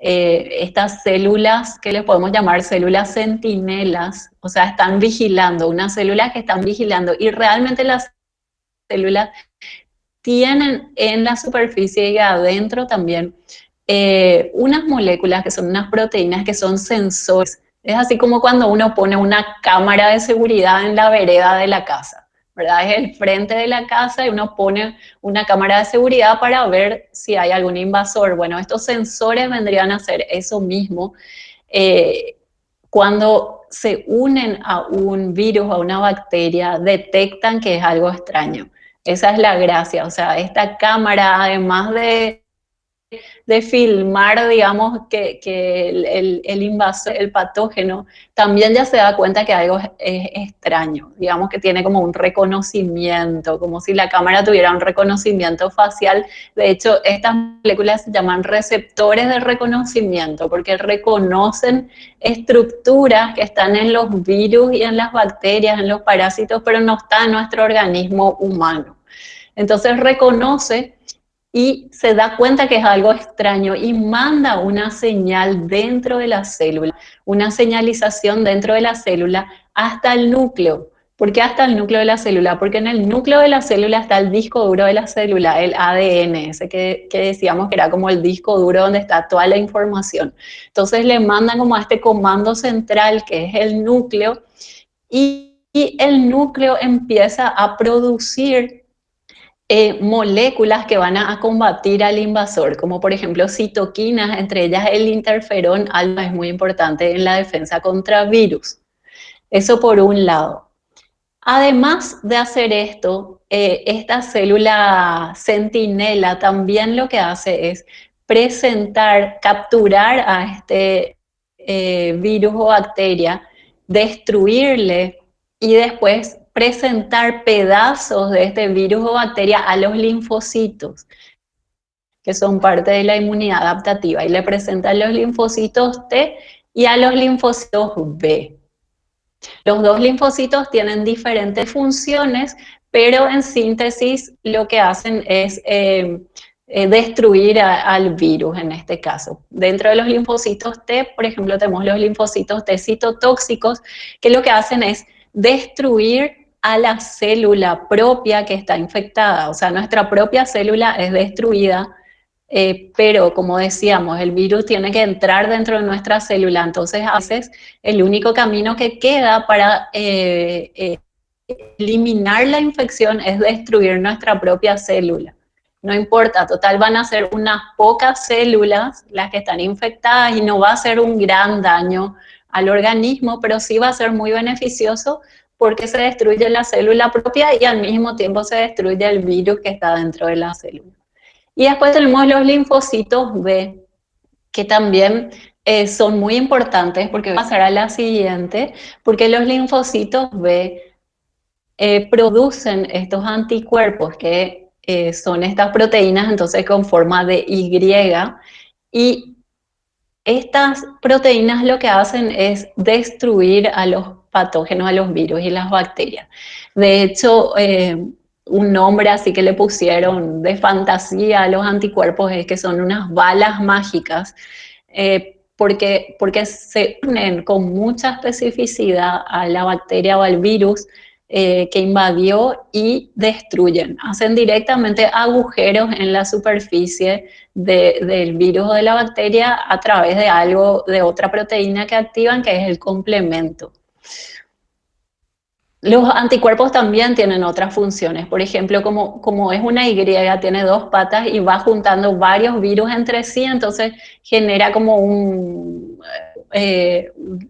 estas células que les podemos llamar células centinelas, o sea, están vigilando, unas células que están vigilando, y realmente las células tienen en la superficie y adentro también unas moléculas que son unas proteínas que son sensores. Es así como cuando uno pone una cámara de seguridad en la vereda de la casa, ¿verdad? Es el frente de la casa y uno pone una cámara de seguridad para ver si hay algún invasor. Bueno, estos sensores vendrían a hacer eso mismo. Eh, Cuando se unen a un virus o a una bacteria, detectan que es algo extraño. Esa es la gracia. O sea, esta cámara, además de filmar, digamos, que el invasor, el patógeno, también ya se da cuenta que algo es extraño, digamos que tiene como un reconocimiento, como si la cámara tuviera un reconocimiento facial. De hecho, estas moléculas se llaman receptores de reconocimiento, porque reconocen estructuras que están en los virus y en las bacterias, en los parásitos, pero no está en nuestro organismo humano. Entonces reconoce y se da cuenta que es algo extraño y manda una señal dentro de la célula, una señalización dentro de la célula hasta el núcleo. ¿Por qué hasta el núcleo de la célula? Porque en el núcleo de la célula está el disco duro de la célula, el ADN, ese que decíamos que era como el disco duro donde está toda la información. Entonces le mandan como a este comando central que es el núcleo, y el núcleo empieza a producir moléculas que van a combatir al invasor, como por ejemplo citoquinas, entre ellas el interferón alfa es muy importante en la defensa contra virus. Eso por un lado. Además de hacer esto, esta célula centinela también lo que hace es presentar, capturar a este virus o bacteria, destruirle y después presentar pedazos de este virus o bacteria a los linfocitos, que son parte de la inmunidad adaptativa, y le presentan los linfocitos T y a los linfocitos B. Los dos linfocitos tienen diferentes funciones, pero en síntesis lo que hacen es destruir al virus en este caso. Dentro de los linfocitos T, por ejemplo, tenemos los linfocitos T citotóxicos, que lo que hacen es destruir a la célula propia que está infectada. O sea, nuestra propia célula es destruida, pero como decíamos, el virus tiene que entrar dentro de nuestra célula. Entonces, a veces el único camino que queda para eliminar la infección es destruir nuestra propia célula. No importa, total van a ser unas pocas células las que están infectadas y no va a ser un gran daño al organismo, pero sí va a ser muy beneficioso porque se destruye la célula propia y al mismo tiempo se destruye el virus que está dentro de la célula. Y después tenemos los linfocitos B, que también son muy importantes, porque voy a pasar a la siguiente, porque los linfocitos B producen estos anticuerpos que son estas proteínas, entonces con forma de Y, y estas proteínas lo que hacen es destruir a los patógenos, a los virus y las bacterias. De hecho, un nombre así que le pusieron de fantasía a los anticuerpos es que son unas balas mágicas, porque se unen con mucha especificidad a la bacteria o al virus que invadió y destruyen. Hacen directamente agujeros en la superficie del virus o de la bacteria a través de algo, de otra proteína que activan, que es el complemento. Los anticuerpos también tienen otras funciones. Por ejemplo, como es una Y, tiene dos patas y va juntando varios virus entre sí, entonces genera como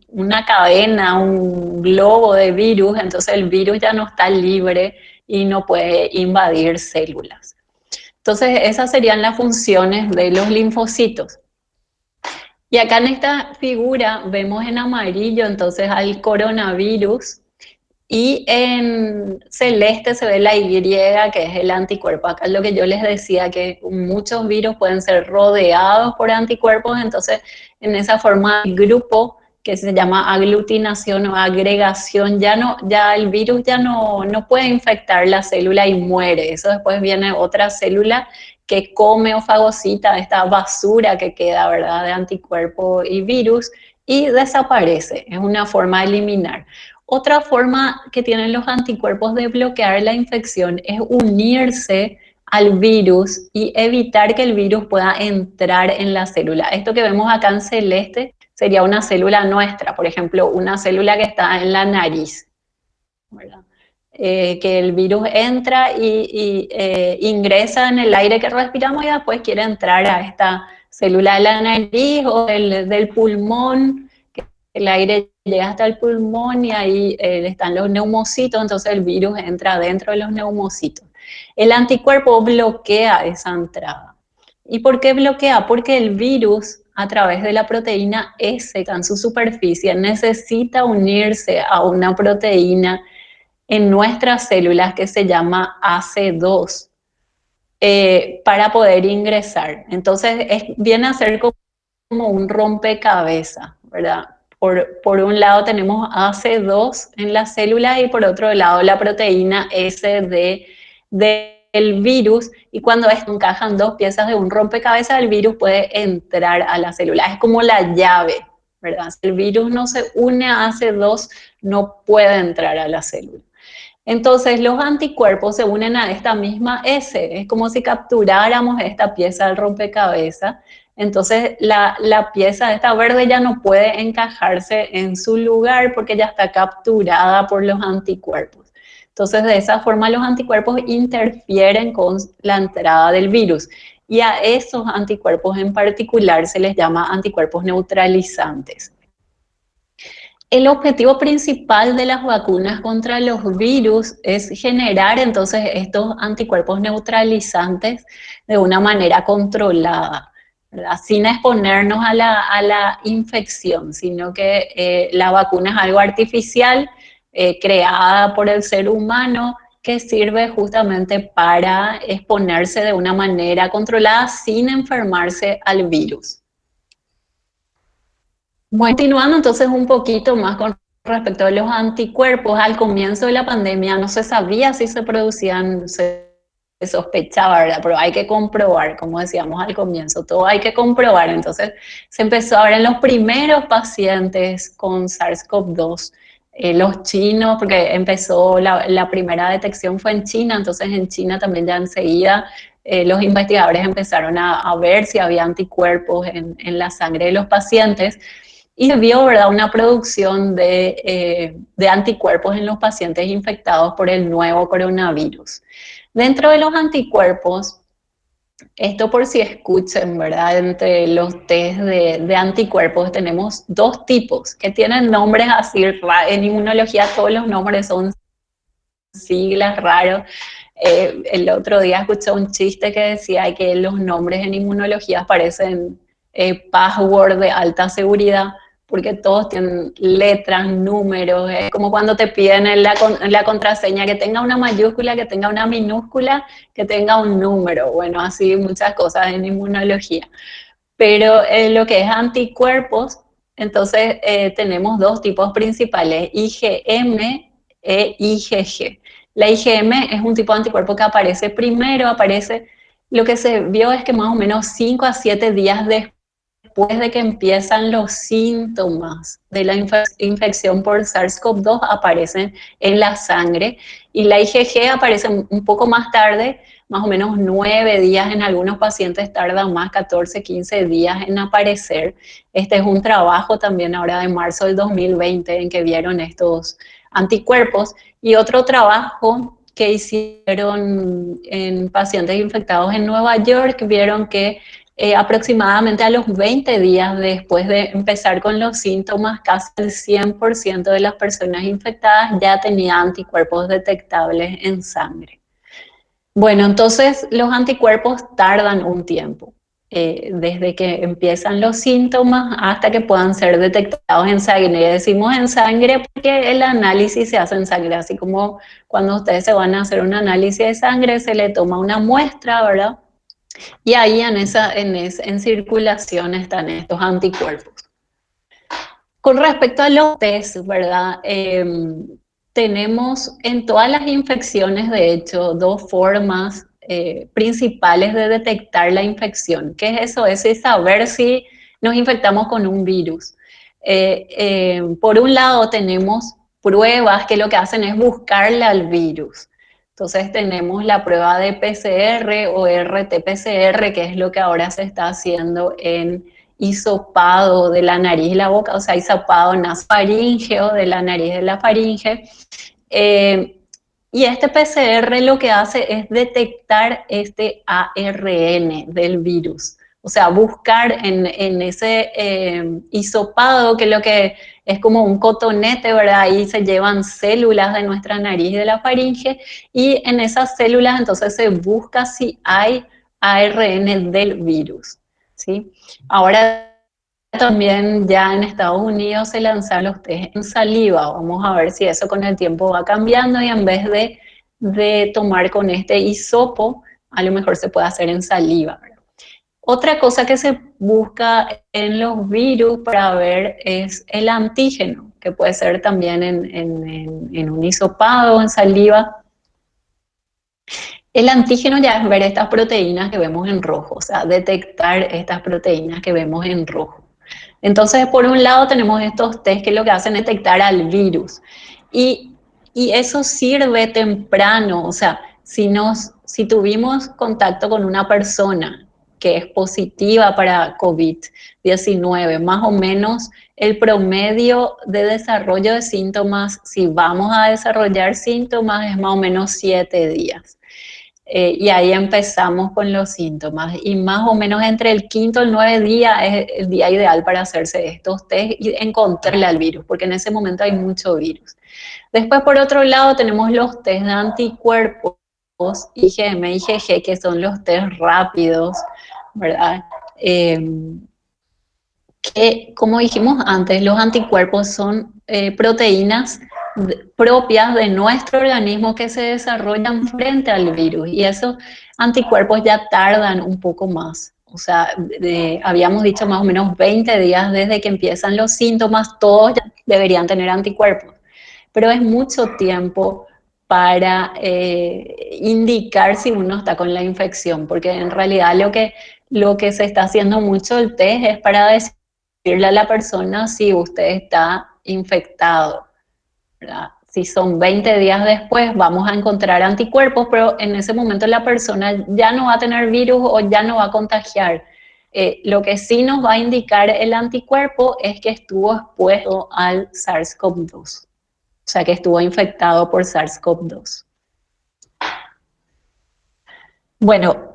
una cadena, un globo de virus, entonces el virus ya no está libre y no puede invadir células. Entonces esas serían las funciones de los linfocitos. Y acá en esta figura vemos en amarillo entonces al coronavirus, y en celeste se ve la Y, que es el anticuerpo. Acá es lo que yo les decía, que muchos virus pueden ser rodeados por anticuerpos, entonces en esa forma el grupo que se llama aglutinación o agregación, ya el virus ya no puede infectar la célula y muere. Eso después viene otra célula que come o fagocita esta basura que queda, ¿verdad?, de anticuerpo y virus y desaparece. Es una forma de eliminar. Otra forma que tienen los anticuerpos de bloquear la infección es unirse al virus y evitar que el virus pueda entrar en la célula. Esto que vemos acá en celeste sería una célula nuestra, por ejemplo, una célula que está en la nariz, ¿verdad? Que el virus entra y ingresa en el aire que respiramos y después quiere entrar a esta célula de la nariz o del pulmón, que el aire llega hasta el pulmón y ahí están los neumocitos, entonces el virus entra dentro de los neumocitos. El anticuerpo bloquea esa entrada. ¿Y por qué bloquea? Porque el virus, a través de la proteína S en su superficie, necesita unirse a una proteína en nuestras células que se llama AC2 para poder ingresar. Entonces viene a ser como un rompecabezas, ¿verdad? Por un lado tenemos AC2 en la célula y por otro lado la proteína S del virus, y cuando encajan dos piezas de un rompecabezas, el virus puede entrar a la célula. Es como la llave, ¿verdad? Si el virus no se une a AC2, no puede entrar a la célula. Entonces los anticuerpos se unen a esta misma S, es como si capturáramos esta pieza del rompecabezas. Entonces la pieza esta verde ya no puede encajarse en su lugar porque ya está capturada por los anticuerpos. Entonces de esa forma los anticuerpos interfieren con la entrada del virus y a esos anticuerpos en particular se les llama anticuerpos neutralizantes. El objetivo principal de las vacunas contra los virus es generar entonces estos anticuerpos neutralizantes de una manera controlada, ¿verdad? Sin exponernos a la infección, sino que la vacuna es algo artificial, creada por el ser humano, que sirve justamente para exponerse de una manera controlada sin enfermarse al virus. Bueno, continuando entonces un poquito más con respecto a los anticuerpos, al comienzo de la pandemia no se sabía si se producían, se sospechaba, ¿verdad? Pero hay que comprobar, como decíamos al comienzo, todo hay que comprobar. Entonces se empezó a ver en los primeros pacientes con SARS-CoV-2, los chinos, porque empezó la primera detección fue en China, entonces en China también ya enseguida los investigadores empezaron a ver si había anticuerpos en la sangre de los pacientes. Y se vio, ¿verdad?, una producción de anticuerpos en los pacientes infectados por el nuevo coronavirus. Dentro de los anticuerpos, esto por si escuchen, ¿verdad?, entre los test de anticuerpos tenemos dos tipos que tienen nombres así, en inmunología todos los nombres son siglas raros. El otro día escuché un chiste que decía que los nombres en inmunología parecen password de alta seguridad, porque todos tienen letras, números, es como cuando te piden en la contraseña que tenga una mayúscula, que tenga una minúscula, que tenga un número, bueno, así muchas cosas en inmunología. Pero lo que es anticuerpos, entonces tenemos dos tipos principales, IgM e IgG. La IgM es un tipo de anticuerpo que aparece primero, lo que se vio es que más o menos 5 a 7 días después de que empiezan los síntomas de la infección por SARS-CoV-2 aparecen en la sangre, y la IgG aparece un poco más tarde, más o menos 9 días, en algunos pacientes tarda más, 14, 15 días en aparecer. Este es un trabajo también ahora de marzo del 2020 en que vieron estos anticuerpos, y otro trabajo que hicieron en pacientes infectados en Nueva York, vieron que aproximadamente a los 20 días después de empezar con los síntomas, casi el 100% de las personas infectadas ya tenía anticuerpos detectables en sangre. Bueno, entonces los anticuerpos tardan un tiempo, desde que empiezan los síntomas hasta que puedan ser detectados en sangre. Decimos en sangre porque el análisis se hace en sangre, así como cuando ustedes se van a hacer un análisis de sangre, se le toma una muestra, ¿verdad? Y ahí en circulación están estos anticuerpos. Con respecto a los test, ¿verdad? Tenemos en todas las infecciones, de hecho, dos formas principales de detectar la infección. ¿Qué es eso? Es saber si nos infectamos con un virus. Por un lado tenemos pruebas que lo que hacen es buscarle al virus. Entonces tenemos la prueba de PCR o RT-PCR, que es lo que ahora se está haciendo en hisopado de la nariz y la boca, o sea, hisopado nasofaríngeo de la nariz y de la faringe. Y este PCR lo que hace es detectar este ARN del virus. O sea, buscar en ese hisopado, que lo que es como un cotonete, ¿verdad? Ahí se llevan células de nuestra nariz y de la faringe, y en esas células entonces se busca si hay ARN del virus, ¿sí? Ahora también ya en Estados Unidos se lanzaron los test en saliva. Vamos a ver si eso con el tiempo va cambiando y en vez de tomar con este hisopo, a lo mejor se puede hacer en saliva, ¿verdad? Otra cosa que se busca en los virus para ver es el antígeno, que puede ser también en un hisopado, en saliva. El antígeno ya es ver estas proteínas que vemos en rojo, o sea, detectar estas proteínas que vemos en rojo. Entonces, por un lado tenemos estos test que lo que hacen es detectar al virus. Y, y eso sirve temprano, o sea, si tuvimos contacto con una persona que es positiva para COVID-19, más o menos el promedio de desarrollo de síntomas, si vamos a desarrollar síntomas, es más o menos 7 días. Y ahí empezamos con los síntomas. Y más o menos entre el quinto y el 9 día es el día ideal para hacerse estos test y encontrarle al virus, porque en ese momento hay mucho virus. Después, por otro lado, tenemos los test de anticuerpos, IgM, IgG, que son los test rápidos, ¿verdad? Que, como dijimos antes, los anticuerpos son proteínas propias de nuestro organismo que se desarrollan frente al virus, y esos anticuerpos ya tardan un poco más. O sea, habíamos dicho más o menos 20 días desde que empiezan los síntomas, todos ya deberían tener anticuerpos, pero es mucho tiempo para indicar si uno está con la infección, porque en realidad lo que se está haciendo mucho el test es para decirle a la persona si usted está infectado, ¿verdad? Si son 20 días después, vamos a encontrar anticuerpos, pero en ese momento la persona ya no va a tener virus o ya no va a contagiar. Lo que sí nos va a indicar el anticuerpo es que estuvo expuesto al SARS-CoV-2, o sea, que estuvo infectado por SARS-CoV-2. Bueno,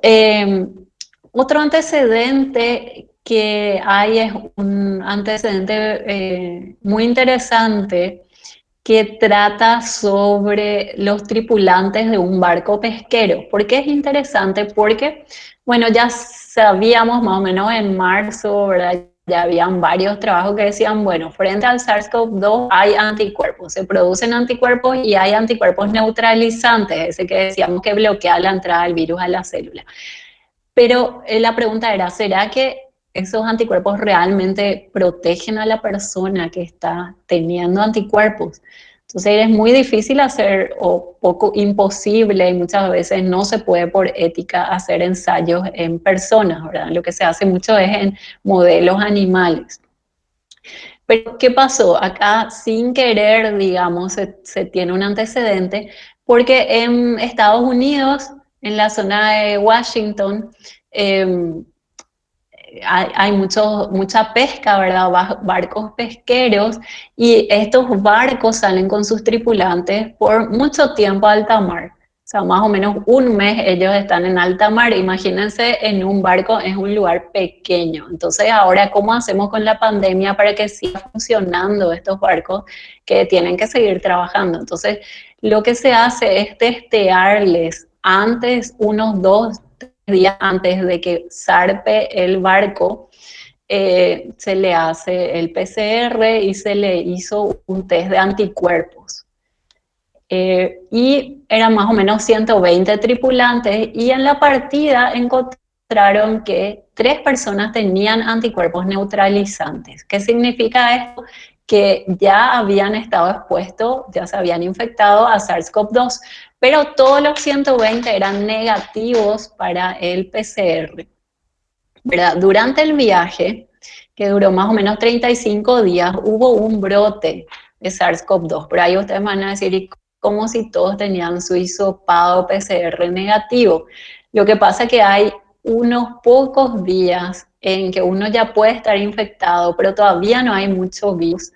otro antecedente que hay es un antecedente muy interesante que trata sobre los tripulantes de un barco pesquero. ¿Por qué es interesante? Porque, bueno, ya sabíamos más o menos en marzo, ¿verdad? Ya habían varios trabajos que decían, bueno, frente al SARS-CoV-2 hay anticuerpos, se producen anticuerpos y hay anticuerpos neutralizantes, ese que decíamos que bloquea la entrada del virus a la célula. Pero la pregunta era, ¿será que esos anticuerpos realmente protegen a la persona que está teniendo anticuerpos? Entonces es muy difícil hacer, o poco imposible, y muchas veces no se puede por ética hacer ensayos en personas, ¿verdad? Lo que se hace mucho es en modelos animales. Pero ¿qué pasó? Acá sin querer, digamos, se tiene un antecedente, porque en Estados Unidos, en la zona de Washington, eh, hay mucha pesca, ¿verdad? Barcos pesqueros, y estos barcos salen con sus tripulantes por mucho tiempo a alta mar. O sea, más o menos un mes ellos están en alta mar. Imagínense, en un barco es un lugar pequeño. Entonces, ahora, ¿cómo hacemos con la pandemia para que sigan funcionando estos barcos que tienen que seguir trabajando? Entonces, lo que se hace es testearles antes, unos 2 días antes de que zarpe el barco, se le hace el PCR y se le hizo un test de anticuerpos. Y eran más o menos 120 tripulantes, y en la partida encontraron que 3 personas tenían anticuerpos neutralizantes. ¿Qué significa esto? Que ya habían estado expuestos, ya se habían infectado a SARS-CoV-2, pero todos los 120 eran negativos para el PCR, ¿verdad? Durante el viaje, que duró más o menos 35 días, hubo un brote de SARS-CoV-2. Por ahí ustedes van a decir, ¿y como si todos tenían su hisopado PCR negativo? Lo que pasa es que hay unos pocos días en que uno ya puede estar infectado, pero todavía no hay mucho virus.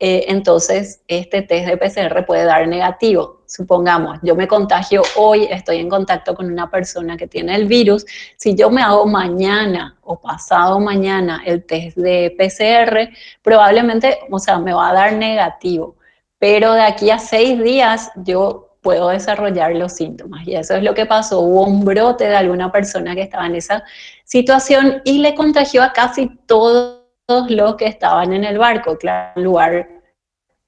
Entonces este test de PCR puede dar negativo. Supongamos, yo me contagio hoy, estoy en contacto con una persona que tiene el virus. Si yo me hago mañana o pasado mañana el test de PCR, probablemente, o sea, me va a dar negativo. Pero de aquí a 6 días yo puedo desarrollar los síntomas. Y eso es lo que pasó. Hubo un brote de alguna persona que estaba en esa situación y le contagió a casi todos los que estaban en el barco. Claro, un lugar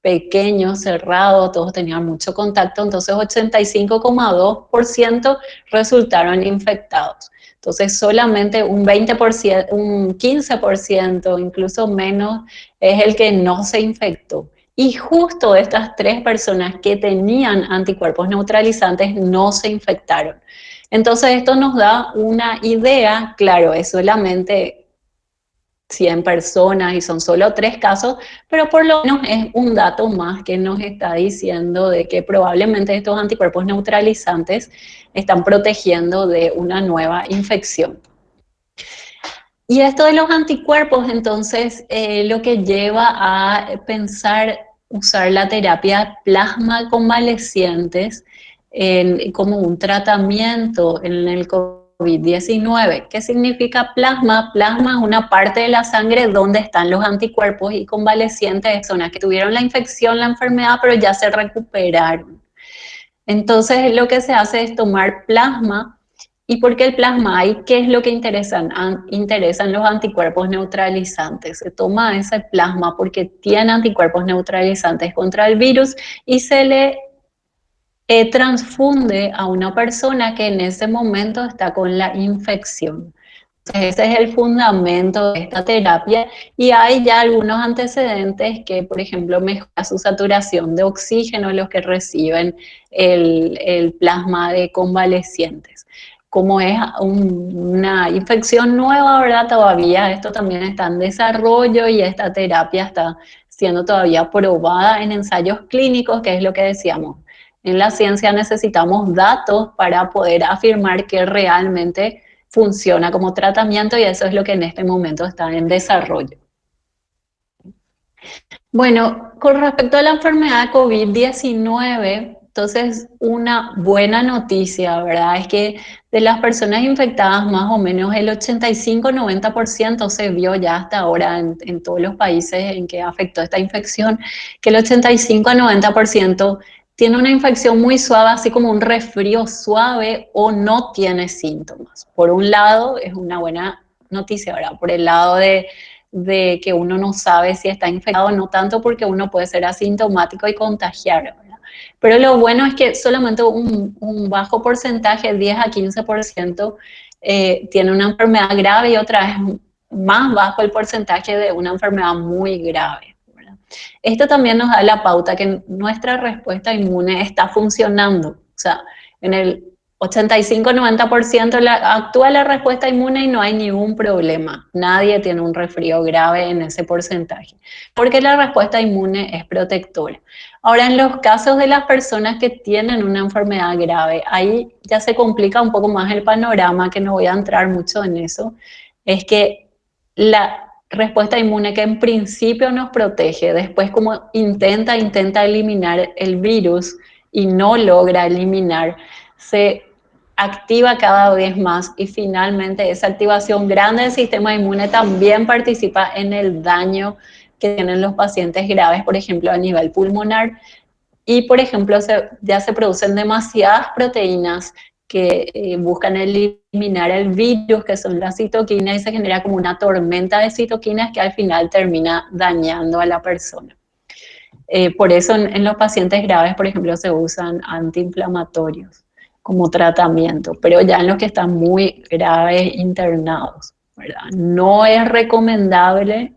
pequeño, cerrado, todos tenían mucho contacto, entonces 85,2% resultaron infectados. Entonces solamente un 20%, un 15%, incluso menos, es el que no se infectó. Y justo estas 3 personas que tenían anticuerpos neutralizantes no se infectaron. Entonces esto nos da una idea, claro, es solamente 100 personas y son solo 3 casos, pero por lo menos es un dato más que nos está diciendo de que probablemente estos anticuerpos neutralizantes están protegiendo de una nueva infección. Y esto de los anticuerpos, entonces, lo que lleva a pensar usar la terapia plasma convalecientes como un tratamiento en el COVID-19. ¿Qué significa plasma? Plasma es una parte de la sangre donde están los anticuerpos y convalecientes, personas que tuvieron la infección, la enfermedad, pero ya se recuperaron. Entonces, lo que se hace es tomar plasma. ¿Y por qué el plasma? ¿Y qué es lo que interesan los anticuerpos neutralizantes? Se toma ese plasma porque tiene anticuerpos neutralizantes contra el virus y se le transfunde a una persona que en ese momento está con la infección. Ese es el fundamento de esta terapia y hay ya algunos antecedentes que, por ejemplo, mejora su saturación de oxígeno los que reciben el plasma de convalecientes. Como es una infección nueva, ¿verdad? Todavía esto también está en desarrollo y esta terapia está siendo todavía probada en ensayos clínicos, que es lo que decíamos. En la ciencia necesitamos datos para poder afirmar que realmente funciona como tratamiento y eso es lo que en este momento está en desarrollo. Bueno, con respecto a la enfermedad COVID-19, entonces una buena noticia, ¿verdad? Es que de las personas infectadas más o menos el 85-90% se vio ya hasta ahora en todos los países en que afectó esta infección, que el 85-90% tiene una infección muy suave, así como un resfrío suave o no tiene síntomas. Por un lado, es una buena noticia, ¿verdad? Por el lado de que uno no sabe si está infectado, no tanto porque uno puede ser asintomático y contagiar, ¿verdad? Pero lo bueno es que solamente un bajo porcentaje, 10 a 15%, tiene una enfermedad grave y otra vez más bajo el porcentaje de una enfermedad muy grave. Esto también nos da la pauta que nuestra respuesta inmune está funcionando. O sea, en el 85-90% actúa la respuesta inmune y no hay ningún problema. Nadie tiene un resfrío grave en ese porcentaje, porque la respuesta inmune es protectora. Ahora, en los casos de las personas que tienen una enfermedad grave, ahí ya se complica un poco más el panorama, que no voy a entrar mucho en eso, es que la respuesta inmune que en principio nos protege, después como intenta eliminar el virus y no logra eliminar, se activa cada vez más y finalmente esa activación grande del sistema inmune también participa en el daño que tienen los pacientes graves, por ejemplo, a nivel pulmonar. Y, por ejemplo, ya se producen demasiadas proteínas que buscan eliminar el virus, que son las citoquinas, y se genera como una tormenta de citoquinas que al final termina dañando a la persona. Por eso en los pacientes graves, por ejemplo, se usan antiinflamatorios como tratamiento, pero ya en los que están muy graves internados, ¿verdad? No es recomendable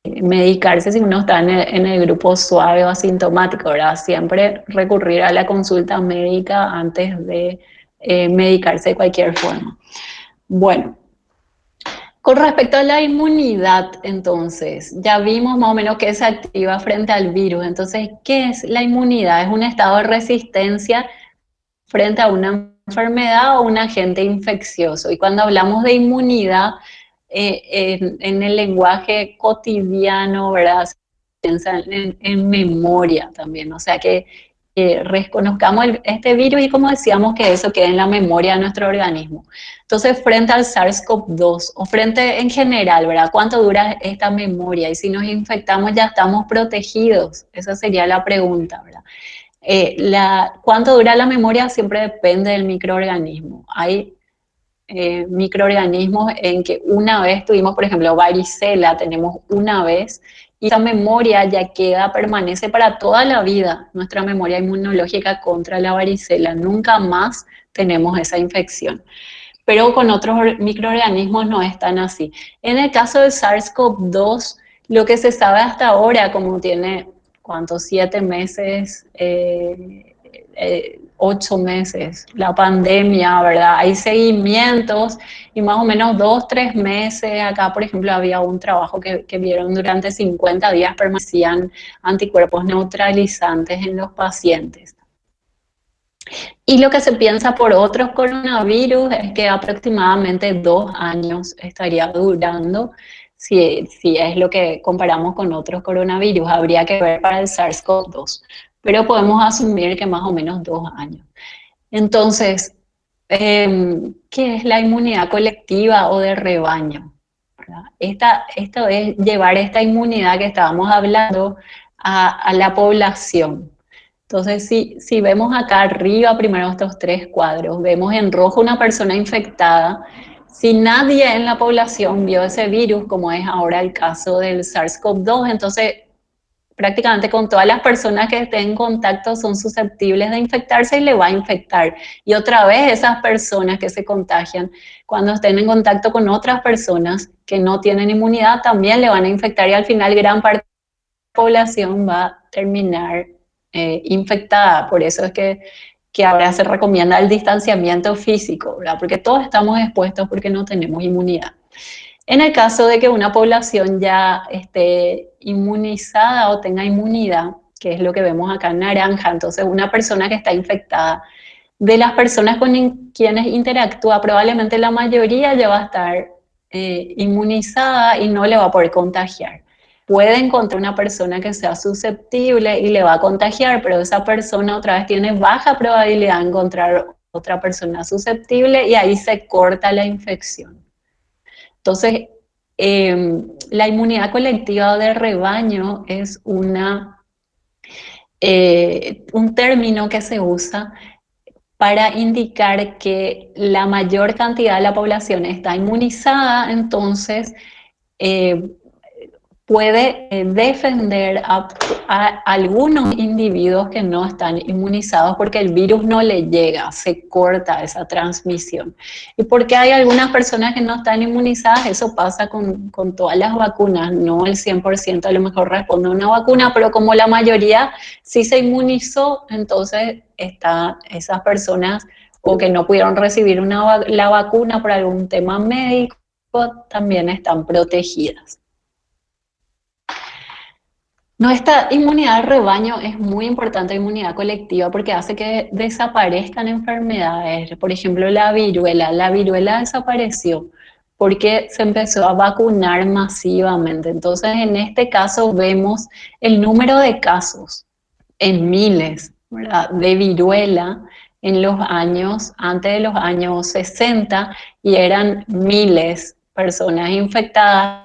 medicarse si uno está en el grupo suave o asintomático, ¿verdad? Siempre recurrir a la consulta médica antes de medicarse de cualquier forma. Bueno, con respecto a la inmunidad, entonces, ya vimos más o menos que se activa frente al virus. Entonces, ¿qué es la inmunidad? Es un estado de resistencia frente a una enfermedad o un agente infeccioso. Y cuando hablamos de inmunidad, en el lenguaje cotidiano, ¿verdad? Se piensa en memoria también, o sea que reconozcamos este virus y como decíamos que eso quede en la memoria de nuestro organismo. Entonces, frente al SARS-CoV-2 o frente en general, ¿verdad? ¿Cuánto dura esta memoria? Y si nos infectamos ya estamos protegidos. Esa sería la pregunta, ¿verdad? ¿Cuánto dura la memoria? Siempre depende del microorganismo. Hay microorganismos en que una vez tuvimos, por ejemplo, varicela, tenemos una vez, y esa memoria ya queda, permanece para toda la vida, nuestra memoria inmunológica contra la varicela. Nunca más tenemos esa infección. Pero con otros microorganismos no es tan así. En el caso del SARS-CoV-2, lo que se sabe hasta ahora, como tiene, ¿cuántos? 7 meses, 8 meses, la pandemia, ¿verdad? Hay seguimientos y más o menos 2, 3 meses. Acá, por ejemplo, había un trabajo que vieron durante 50 días permanecían anticuerpos neutralizantes en los pacientes. Y lo que se piensa por otros coronavirus es que aproximadamente 2 años estaría durando, si es lo que comparamos con otros coronavirus. Habría que ver para el SARS-CoV-2, pero podemos asumir que más o menos 2 años. Entonces, ¿qué es la inmunidad colectiva o de rebaño? ¿Verdad? Esto es llevar esta inmunidad que estábamos hablando a la población. Entonces, si vemos acá arriba, primero estos 3 cuadros, vemos en rojo una persona infectada. Si nadie en la población vio ese virus, como es ahora el caso del SARS-CoV-2, entonces prácticamente con todas las personas que estén en contacto son susceptibles de infectarse y le va a infectar. Y otra vez esas personas que se contagian, cuando estén en contacto con otras personas que no tienen inmunidad, también le van a infectar y al final gran parte de la población va a terminar infectada. Por eso es que ahora se recomienda el distanciamiento físico, ¿verdad? Porque todos estamos expuestos porque no tenemos inmunidad. En el caso de que una población ya esté inmunizada o tenga inmunidad, que es lo que vemos acá en naranja, entonces una persona que está infectada, de las personas con quienes interactúa, probablemente la mayoría ya va a estar inmunizada y no le va a poder contagiar. Puede encontrar una persona que sea susceptible y le va a contagiar, pero esa persona otra vez tiene baja probabilidad de encontrar otra persona susceptible y ahí se corta la infección. Entonces, la inmunidad colectiva de rebaño es un término que se usa para indicar que la mayor cantidad de la población está inmunizada, entonces eh, puede defender a algunos individuos que no están inmunizados porque el virus no le llega, se corta esa transmisión. Y porque hay algunas personas que no están inmunizadas, eso pasa con todas las vacunas, no el 100% a lo mejor responde a una vacuna, pero como la mayoría sí se inmunizó, entonces esas personas o que no pudieron recibir la vacuna por algún tema médico, también están protegidas. Nuestra inmunidad de rebaño es muy importante, inmunidad colectiva, porque hace que desaparezcan enfermedades. Por ejemplo, la viruela desapareció porque se empezó a vacunar masivamente. Entonces, en este caso vemos el número de casos en miles, ¿verdad?, de viruela en los años, antes de los años 60, y eran miles personas infectadas.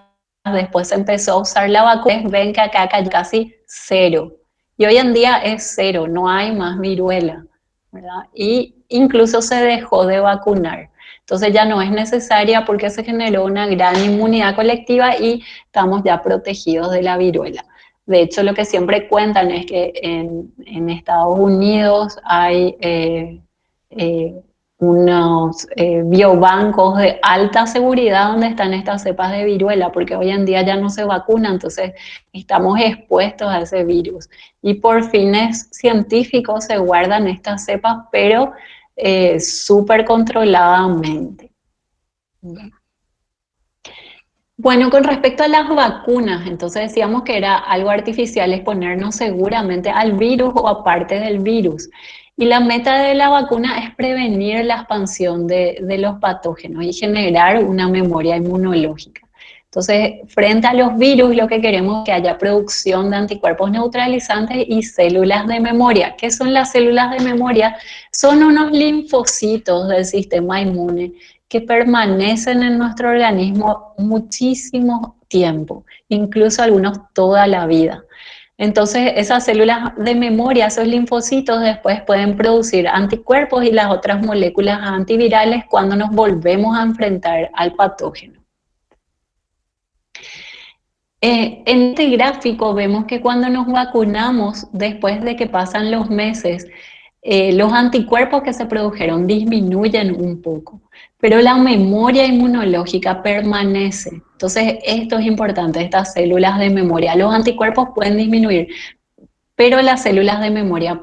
Después se empezó a usar la vacuna, ven que acá cayó casi cero. Y hoy en día es cero, no hay más viruela, ¿verdad? Y incluso se dejó de vacunar. Entonces ya no es necesaria porque se generó una gran inmunidad colectiva y estamos ya protegidos de la viruela. De hecho, lo que siempre cuentan es que en Estados Unidos hay unos biobancos de alta seguridad donde están estas cepas de viruela, porque hoy en día ya no se vacuna, entonces estamos expuestos a ese virus. Y por fines científicos se guardan estas cepas, pero súper controladamente. Bueno, con respecto a las vacunas, entonces decíamos que era algo artificial exponernos seguramente al virus o a parte del virus. Y la meta de la vacuna es prevenir la expansión de los patógenos y generar una memoria inmunológica. Entonces, frente a los virus, lo que queremos es que haya producción de anticuerpos neutralizantes y células de memoria. ¿Qué son las células de memoria? Son unos linfocitos del sistema inmune que permanecen en nuestro organismo muchísimo tiempo, incluso algunos toda la vida. Entonces, esas células de memoria, esos linfocitos, después pueden producir anticuerpos y las otras moléculas antivirales cuando nos volvemos a enfrentar al patógeno. En este gráfico vemos que cuando nos vacunamos, después de que pasan los meses, los anticuerpos que se produjeron disminuyen un poco, pero la memoria inmunológica permanece. Entonces, esto es importante, estas células de memoria. Los anticuerpos pueden disminuir, pero las células de memoria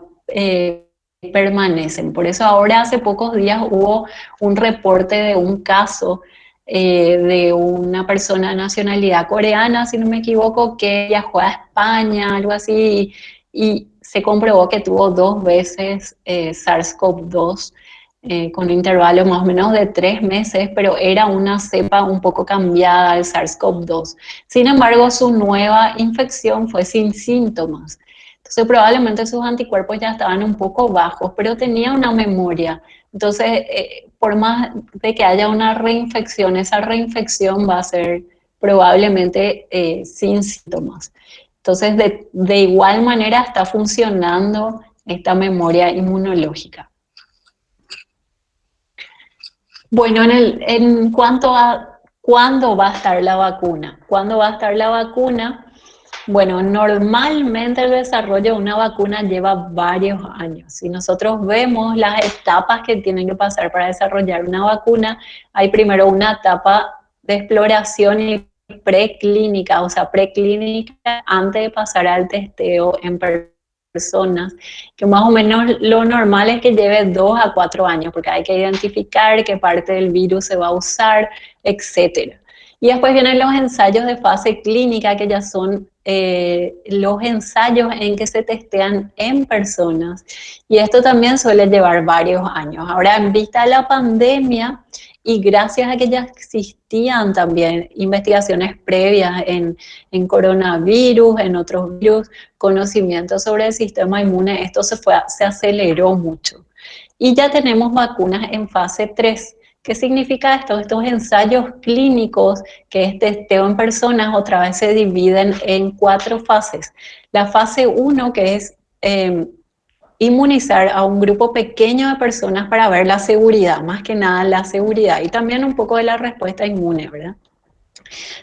permanecen. Por eso ahora hace pocos días hubo un reporte de un caso de una persona de nacionalidad coreana, si no me equivoco, que viajó a España, algo así, y se comprobó que tuvo 2 veces SARS-CoV-2 con intervalos más o menos de 3 meses, pero era una cepa un poco cambiada al SARS-CoV-2. Sin embargo, su nueva infección fue sin síntomas. Entonces probablemente sus anticuerpos ya estaban un poco bajos, pero tenía una memoria. Entonces, por más de que haya una reinfección, esa reinfección va a ser probablemente sin síntomas. Entonces, de igual manera está funcionando esta memoria inmunológica. Bueno, en cuanto a cuándo va a estar la vacuna. ¿Cuándo va a estar la vacuna? Bueno, normalmente el desarrollo de una vacuna lleva varios años. Si nosotros vemos las etapas que tienen que pasar para desarrollar una vacuna, hay primero una etapa de exploración y preclínica, o sea, preclínica antes de pasar al testeo en personas, que más o menos lo normal es que lleve 2 a 4 años, porque hay que identificar qué parte del virus se va a usar, etcétera. Y después vienen los ensayos de fase clínica, que ya son los ensayos en que se testean en personas. Y esto también suele llevar varios años. Ahora, en vista de la pandemia, y gracias a que ya existían también investigaciones previas en coronavirus, en otros virus, conocimiento sobre el sistema inmune, esto se aceleró mucho. Y ya tenemos vacunas en fase 3. ¿Qué significa esto? Estos ensayos clínicos, que es testeo en personas, otra vez se dividen en 4 fases. La fase 1, que es inmunizar a un grupo pequeño de personas para ver la seguridad, más que nada la seguridad, y también un poco de la respuesta inmune, ¿verdad?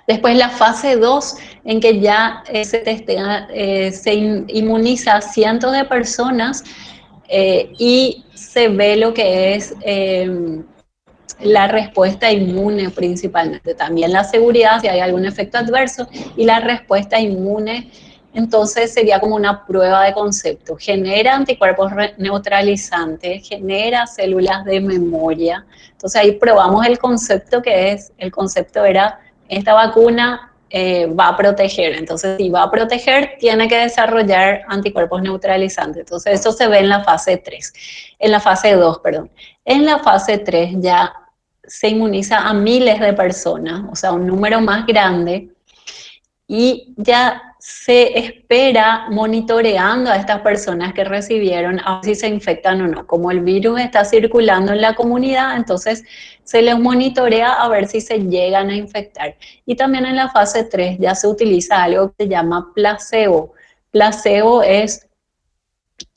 Después la fase 2, en que ya se testea, se inmuniza a cientos de personas y se ve lo que es la respuesta inmune principalmente, también la seguridad, si hay algún efecto adverso, y la respuesta inmune, entonces sería como una prueba de concepto. Genera anticuerpos neutralizantes, genera células de memoria. Entonces ahí probamos el concepto que es, el concepto era, esta vacuna va a proteger. Entonces si va a proteger, tiene que desarrollar anticuerpos neutralizantes. Entonces eso se ve en la fase 3, en la fase 2, perdón. En la fase 3 ya se inmuniza a miles de personas, o sea, un número más grande, y ya se espera monitoreando a estas personas que recibieron a ver si se infectan o no. Como el virus está circulando en la comunidad, entonces se les monitorea a ver si se llegan a infectar. Y también en la fase 3 ya se utiliza algo que se llama placebo. Placebo es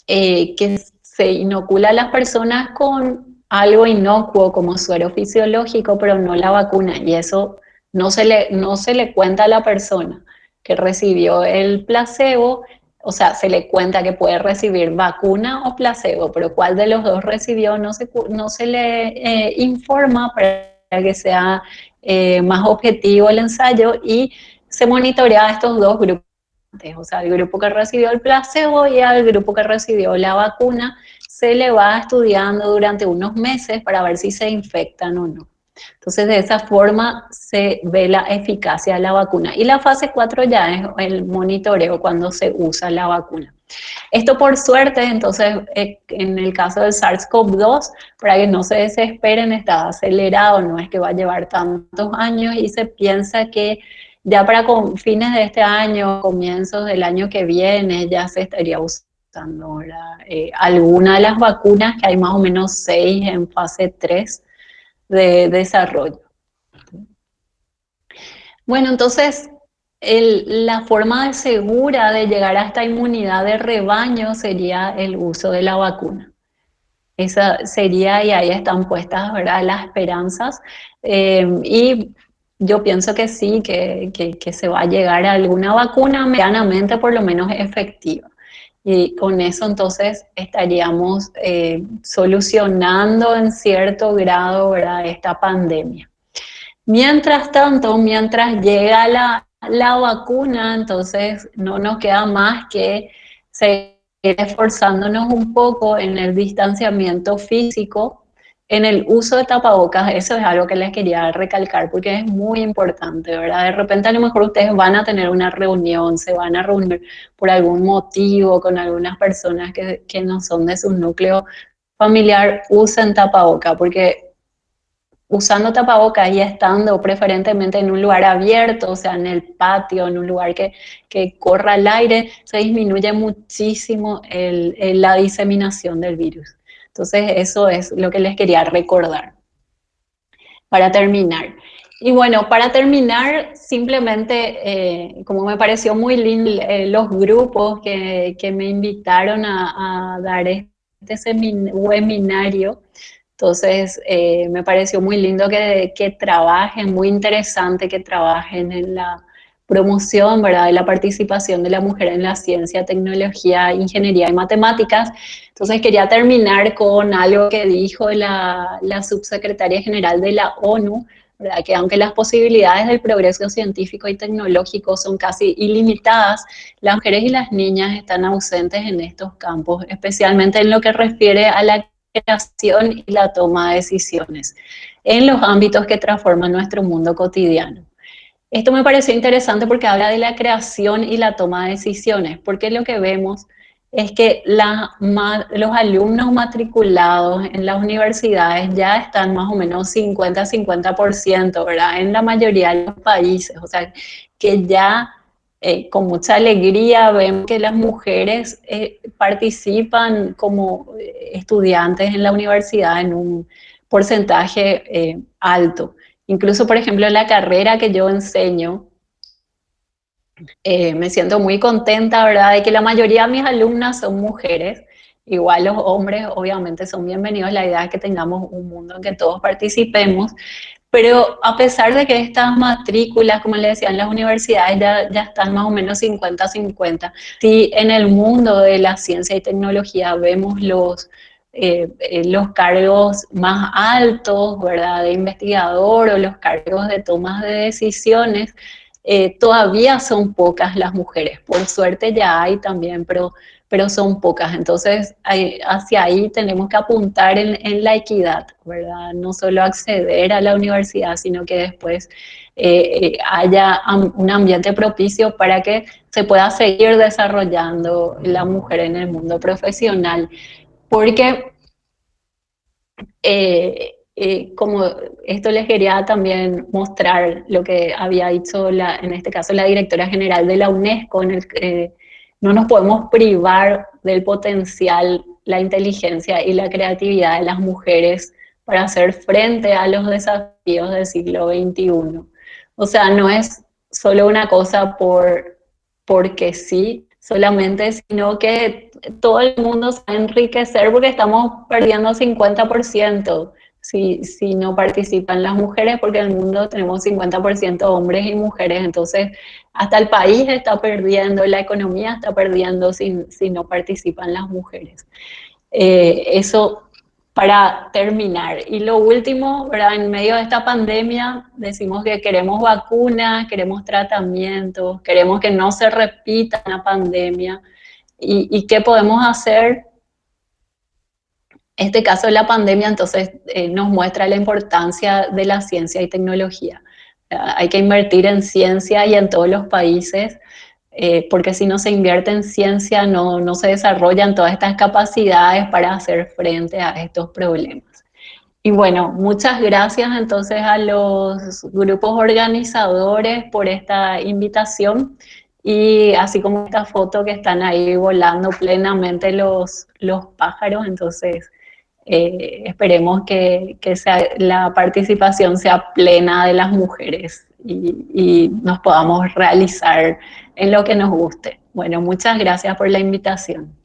que se inocula a las personas con algo inocuo como suero fisiológico, pero no la vacuna, y eso no se le cuenta a la persona que recibió el placebo o sea, se le cuenta que puede recibir vacuna o placebo, pero cuál de los dos recibió no se le informa para que sea más objetivo el ensayo, y se monitorea a estos dos grupos, o sea, el grupo que recibió el placebo y al grupo que recibió la vacuna, se le va estudiando durante unos meses para ver si se infectan o no. Entonces, de esa forma se ve la eficacia de la vacuna. Y la fase 4 ya es el monitoreo cuando se usa la vacuna. Esto, por suerte, entonces, en el caso del SARS-CoV-2, para que no se desesperen, está acelerado, no es que va a llevar tantos años, y se piensa que ya para fines de este año, comienzos del año que viene, ya se estaría usando alguna de las vacunas, que hay más o menos 6 en fase 3 de desarrollo. Bueno, entonces, la forma segura de llegar a esta inmunidad de rebaño sería el uso de la vacuna. Esa sería, y ahí están puestas, ¿verdad?, las esperanzas. Y yo pienso que sí, que se va a llegar a alguna vacuna medianamente por lo menos efectiva. Y con eso entonces estaríamos solucionando en cierto grado, ¿verdad?, esta pandemia. Mientras tanto, mientras llega la vacuna, entonces no nos queda más que seguir esforzándonos un poco en el distanciamiento físico, en el uso de tapabocas. Eso es algo que les quería recalcar porque es muy importante, ¿verdad? De repente a lo mejor ustedes van a tener una reunión, se van a reunir por algún motivo con algunas personas que no son de su núcleo familiar. Usen tapabocas, porque usando tapabocas y estando preferentemente en un lugar abierto, o sea, en el patio, en un lugar que corra el aire, se disminuye muchísimo la diseminación del virus. Entonces, eso es lo que les quería recordar para terminar. Y bueno, para terminar, simplemente, como me pareció muy lindo los grupos que me invitaron a dar este webinario, entonces, me pareció muy lindo que trabajen, muy interesante que trabajen en la promoción, ¿verdad?, de la participación de la mujer en la ciencia, tecnología, ingeniería y matemáticas. Entonces, quería terminar con algo que dijo la subsecretaria general de la ONU, ¿verdad?, que aunque las posibilidades del progreso científico y tecnológico son casi ilimitadas, las mujeres y las niñas están ausentes en estos campos, especialmente en lo que refiere a la creación y la toma de decisiones en los ámbitos que transforman nuestro mundo cotidiano. Esto me pareció interesante porque habla de la creación y la toma de decisiones, porque lo que vemos es que los alumnos matriculados en las universidades ya están más o menos 50-50%, ¿verdad?, en la mayoría de los países. O sea, que ya con mucha alegría vemos que las mujeres participan como estudiantes en la universidad en un porcentaje alto. Incluso, por ejemplo, la carrera que yo enseño, me siento muy contenta, ¿verdad?, de que la mayoría de mis alumnas son mujeres. Igual los hombres obviamente son bienvenidos, la idea es que tengamos un mundo en que todos participemos, pero a pesar de que estas matrículas, como les decía, en las universidades ya están más o menos 50-50, sí, en el mundo de la ciencia y tecnología vemos los cargos más altos, ¿verdad?, de investigador, o los cargos de tomas de decisiones, todavía son pocas las mujeres. Por suerte ya hay también, pero son pocas. Entonces, hacia ahí tenemos que apuntar en la equidad, ¿verdad? No solo acceder a la universidad, sino que después haya un ambiente propicio para que se pueda seguir desarrollando la mujer en el mundo profesional. Porque como esto les quería también mostrar lo que había dicho, en este caso, la directora general de la UNESCO, no nos podemos privar del potencial, la inteligencia y la creatividad de las mujeres para hacer frente a los desafíos del siglo XXI. O sea, no es solo una cosa porque sí, solamente, sino que todo el mundo se va a enriquecer porque estamos perdiendo 50%, si no participan las mujeres, porque en el mundo tenemos 50% hombres y mujeres, entonces hasta el país está perdiendo, la economía está perdiendo si no participan las mujeres. Eso para terminar. Y lo último, ¿verdad? En medio de esta pandemia decimos que queremos vacunas, queremos tratamientos, queremos que no se repita una pandemia. ¿Y qué podemos hacer? Este caso de la pandemia entonces nos muestra la importancia de la ciencia y tecnología. Hay que invertir en ciencia y en todos los países, porque si no se invierte en ciencia no se desarrollan todas estas capacidades para hacer frente a estos problemas. Y bueno, muchas gracias entonces a los grupos organizadores por esta invitación y así como esta foto que están ahí volando plenamente los pájaros, entonces esperemos que la participación sea plena de las mujeres y nos podamos realizar en lo que nos guste. Bueno, muchas gracias por la invitación.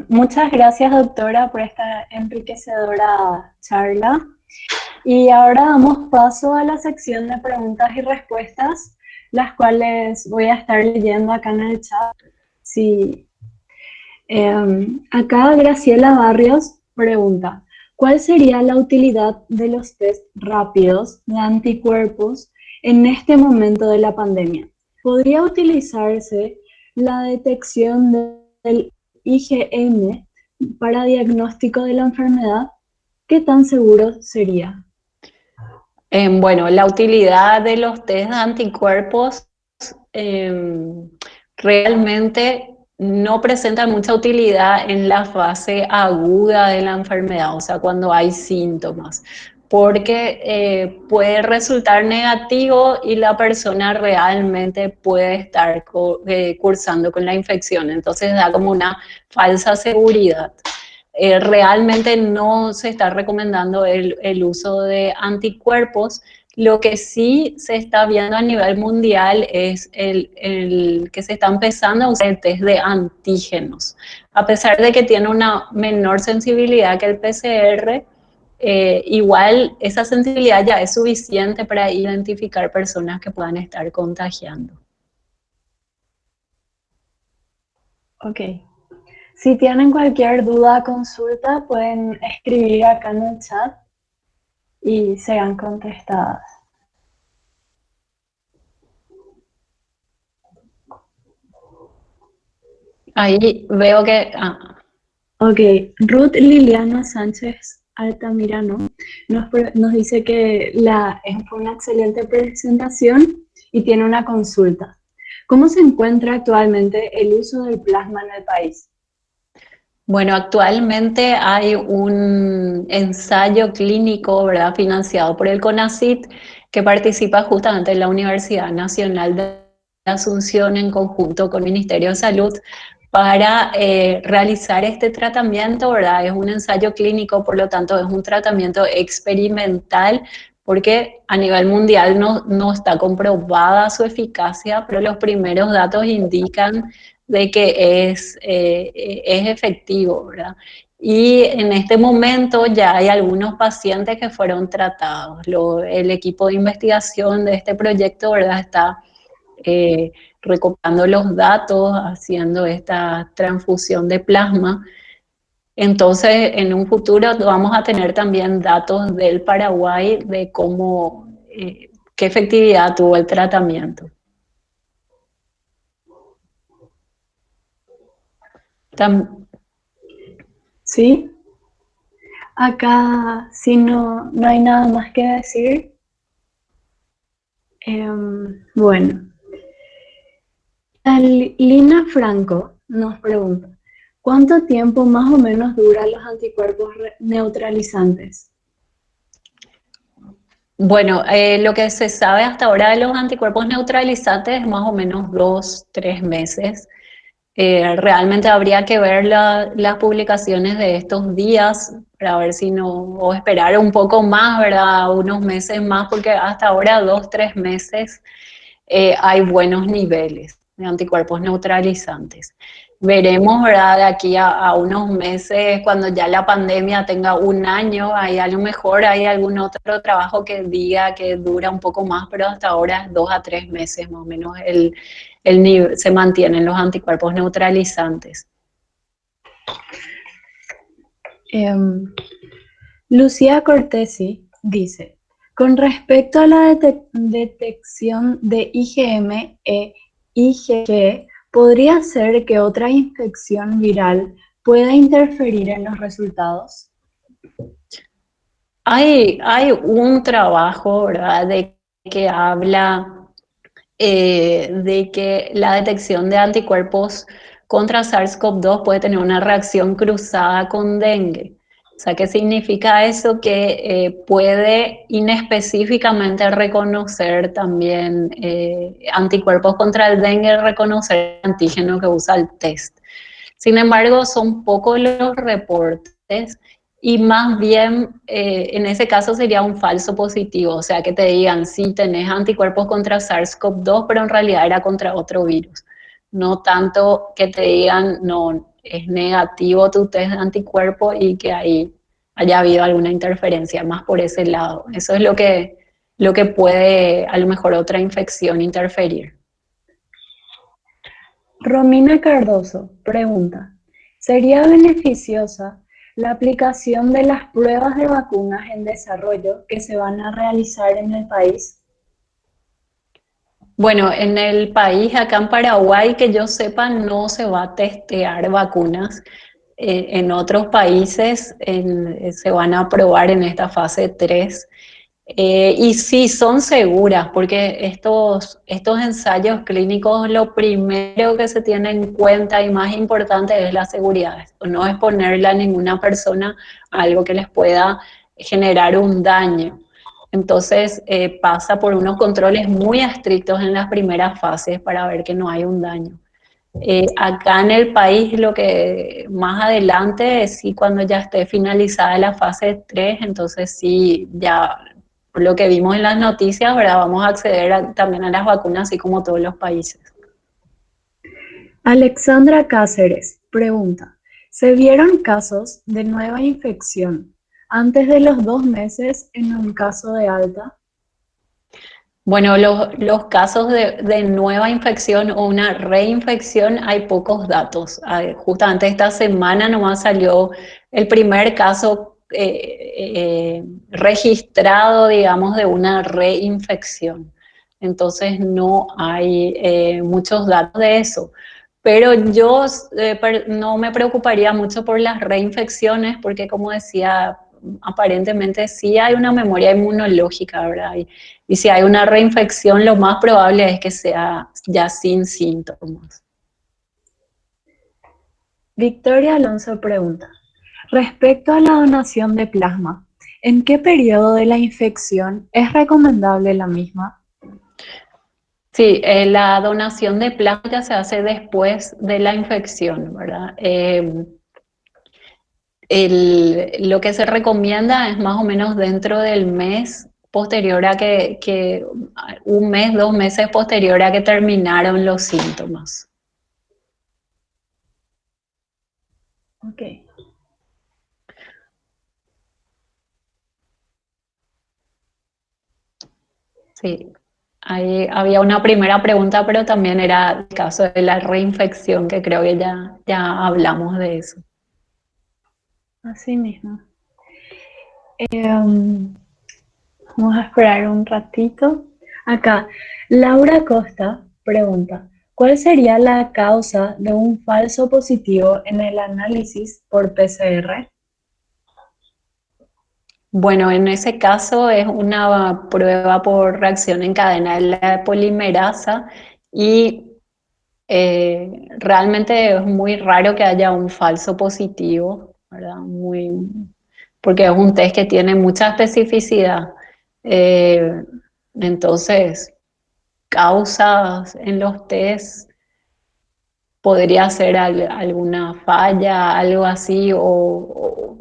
Muchas gracias, doctora, por esta enriquecedora charla. Y ahora damos paso a la sección de preguntas y respuestas, las cuales voy a estar leyendo acá en el chat. Sí. Acá Graciela Barrios pregunta, ¿cuál sería la utilidad de los test rápidos de anticuerpos en este momento de la pandemia? ¿Podría utilizarse la detección del IgM para diagnóstico de la enfermedad? ¿Qué tan seguro sería? Bueno, la utilidad de los test de anticuerpos realmente no presenta mucha utilidad en la fase aguda de la enfermedad, o sea, cuando hay síntomas, porque puede resultar negativo y la persona realmente puede estar cursando con la infección, entonces da como una falsa seguridad. Realmente no se está recomendando el uso de anticuerpos. Lo que sí se está viendo a nivel mundial es el que se está empezando a usar el test de antígenos. A pesar de que tiene una menor sensibilidad que el PCR, igual esa sensibilidad ya es suficiente para identificar personas que puedan estar contagiando. Ok. Si tienen cualquier duda o consulta, pueden escribir acá en el chat y serán contestadas. Ahí veo que... Ok, Ruth Liliana Sánchez Altamirano nos dice que fue una excelente presentación y tiene una consulta. ¿Cómo se encuentra actualmente el uso del plasma en el país? Bueno, actualmente hay un ensayo clínico, ¿verdad?, financiado por el CONACYT, que participa justamente en la Universidad Nacional de Asunción en conjunto con el Ministerio de Salud para realizar este tratamiento, ¿verdad? Es un ensayo clínico, por lo tanto es un tratamiento experimental, porque a nivel mundial no está comprobada su eficacia, pero los primeros datos indican de que es efectivo, ¿verdad? Y en este momento ya hay algunos pacientes que fueron tratados. El equipo de investigación de este proyecto, ¿verdad?, está recopilando los datos, haciendo esta transfusión de plasma. Entonces, en un futuro vamos a tener también datos del Paraguay de cómo, qué efectividad tuvo el tratamiento. Sí. Acá, si no hay nada más que decir. Bueno. Lina Franco nos pregunta, ¿cuánto tiempo más o menos duran los anticuerpos neutralizantes? Bueno, lo que se sabe hasta ahora de los anticuerpos neutralizantes es más o menos 2-3 meses. Realmente habría que ver las publicaciones de estos días para ver si no, o esperar un poco más, ¿verdad? Unos meses más, porque hasta ahora 2-3 meses hay buenos niveles de anticuerpos neutralizantes. veremos, ¿verdad? De aquí a unos meses, cuando ya la pandemia tenga un año, ahí a lo mejor hay algún otro trabajo que diga que dura un poco más, pero hasta ahora es 2 a 3 meses más o menos se mantienen los anticuerpos neutralizantes. Lucía Cortesi dice, con respecto a la detección de IgM e IgG, ¿podría ser que otra infección viral pueda interferir en los resultados? Hay un trabajo, ¿verdad?, de que habla de que la detección de anticuerpos contra SARS-CoV-2 puede tener una reacción cruzada con dengue. O sea, ¿qué significa eso? Que puede inespecíficamente reconocer también anticuerpos contra el dengue, reconocer el antígeno que usa el test. Sin embargo, son pocos los reportes y más bien en ese caso sería un falso positivo, o sea, que te digan sí tenés anticuerpos contra SARS-CoV-2, pero en realidad era contra otro virus. No tanto que te digan no, es negativo tu test de anticuerpo y que ahí haya habido alguna interferencia, más por ese lado. Eso es lo que puede a lo mejor otra infección interferir. Romina Cardoso pregunta, ¿sería beneficiosa la aplicación de las pruebas de vacunas en desarrollo que se van a realizar en el país? Bueno, en el país, acá en Paraguay, que yo sepa, no se va a testear vacunas. En otros países se van a probar en esta fase 3. Y sí, son seguras, porque estos ensayos clínicos, lo primero que se tiene en cuenta y más importante es la seguridad. No exponerle a ninguna persona a algo que les pueda generar un daño. Entonces pasa por unos controles muy estrictos en las primeras fases para ver que no hay un daño. Acá en el país lo que más adelante, sí, cuando ya esté finalizada la fase 3, entonces sí, ya por lo que vimos en las noticias, ¿verdad? Vamos a acceder también a las vacunas, así como todos los países. Alexandra Cáceres pregunta, ¿se vieron casos de nueva infección antes de los 2 meses en un caso de alta? Bueno, los casos de nueva infección o una reinfección hay pocos datos. Justamente esta semana nomás salió el primer caso registrado, digamos, de una reinfección. Entonces no hay muchos datos de eso. Pero yo no me preocuparía mucho por las reinfecciones porque, como decía, aparentemente sí hay una memoria inmunológica, ¿verdad? Y si hay una reinfección, lo más probable es que sea ya sin síntomas. Victoria Alonso pregunta, respecto a la donación de plasma, ¿en qué periodo de la infección es recomendable la misma? Sí, la donación de plasma ya se hace después de la infección, ¿verdad? Lo que se recomienda es más o menos dentro del mes posterior a que 1 mes, 2 meses posterior a que terminaron los síntomas. Ok. Sí, ahí había una primera pregunta, pero también era el caso de la reinfección, que creo que ya hablamos de eso. Así mismo. Vamos a esperar un ratito. Acá, Laura Costa pregunta, ¿cuál sería la causa de un falso positivo en el análisis por PCR? Bueno, en ese caso es una prueba por reacción en cadena de la polimerasa y realmente es muy raro que haya un falso positivo, ¿verdad? Porque es un test que tiene mucha especificidad. Eh, entonces, causas en los test podría ser alguna falla, algo así, o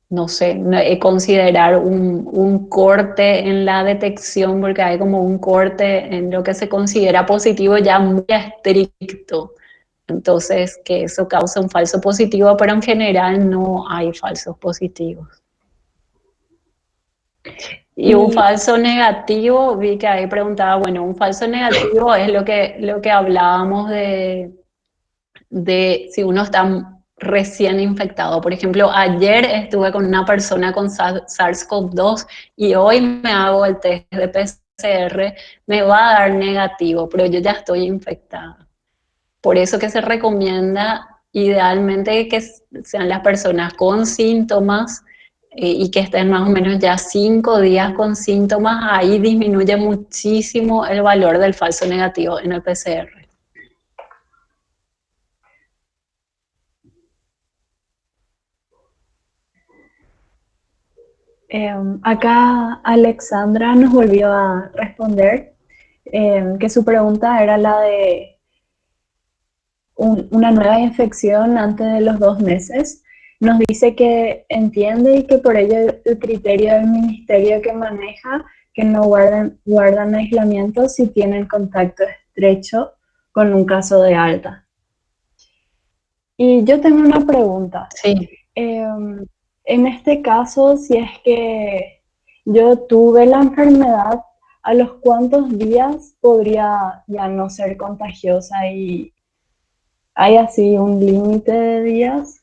no sé, considerar un corte en la detección, porque hay como un corte en lo que se considera positivo ya muy estricto. Entonces, que eso causa un falso positivo, pero en general no hay falsos positivos. Y un falso negativo, vi que ahí preguntaba, bueno, un falso negativo es lo que hablábamos de si uno está recién infectado. Por ejemplo, ayer estuve con una persona con SARS-CoV-2 y hoy me hago el test de PCR, me va a dar negativo, pero yo ya estoy infectada. Por eso que se recomienda idealmente que sean las personas con síntomas y que estén más o menos ya 5 días con síntomas, ahí disminuye muchísimo el valor del falso negativo en el PCR. Acá Alexandra nos volvió a responder que su pregunta era la de una nueva infección antes de los 2 meses. Nos dice que entiende y que por ello el criterio del ministerio que maneja que no guardan aislamiento si tienen contacto estrecho con un caso de alta. Y yo tengo una pregunta. Sí. En este caso, si es que yo tuve la enfermedad, ¿a los cuántos días podría ya no ser contagiosa? ¿Y hay así un límite de días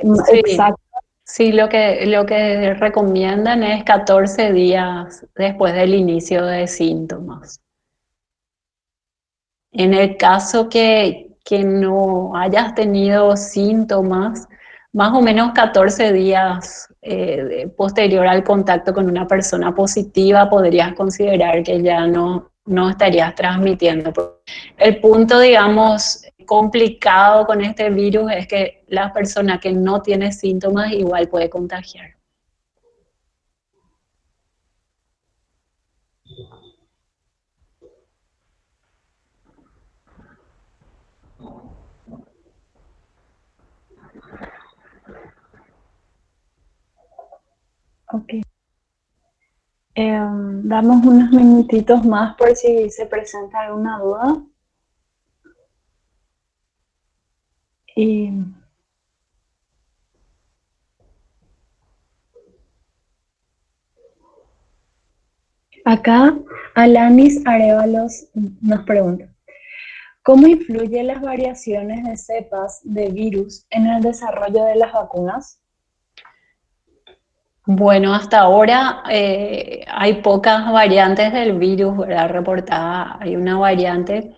Sí. exacto? Sí, lo que recomiendan es 14 días después del inicio de síntomas. En el caso que no hayas tenido síntomas, más o menos 14 días posterior al contacto con una persona positiva, podrías considerar que ya no estarías transmitiendo. El punto, digamos, complicado con este virus es que la persona que no tiene síntomas igual puede contagiar. Ok. Damos unos minutitos más por si se presenta alguna duda. Y acá Alanis Arevalos nos pregunta, ¿cómo influyen las variaciones de cepas de virus en el desarrollo de las vacunas? Bueno, hasta ahora hay pocas variantes del virus, ¿verdad? Reportada, hay una variante.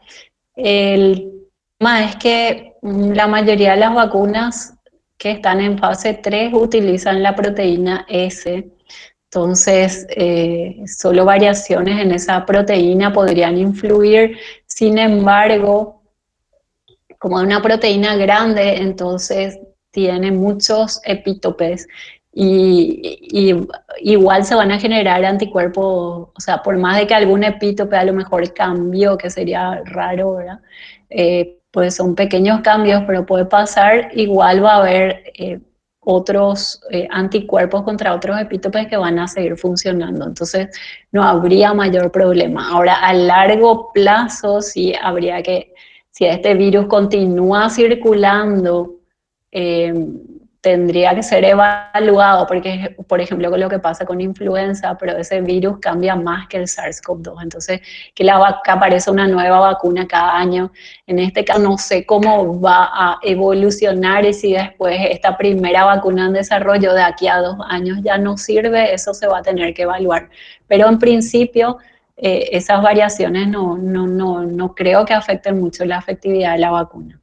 El tema es que la mayoría de las vacunas que están en fase 3 utilizan la proteína S. Entonces, solo variaciones en esa proteína podrían influir. Sin embargo, como es una proteína grande, entonces tiene muchos epítopes y igual se van a generar anticuerpos, o sea, por más de que algún epítope a lo mejor cambió, que sería raro, ¿verdad? Pues son pequeños cambios, pero puede pasar, igual va a haber otros anticuerpos contra otros epítopes que van a seguir funcionando, entonces no habría mayor problema. Ahora, a largo plazo sí habría que, si este virus continúa circulando, eh, tendría que ser evaluado, porque, por ejemplo, con lo que pasa con influenza, pero ese virus cambia más que el SARS-CoV-2. Entonces, que aparece una nueva vacuna cada año. En este caso, no sé cómo va a evolucionar y si después esta primera vacuna en desarrollo de aquí a 2 años ya no sirve, eso se va a tener que evaluar. Pero en principio, esas variaciones no creo que afecten mucho la efectividad de la vacuna.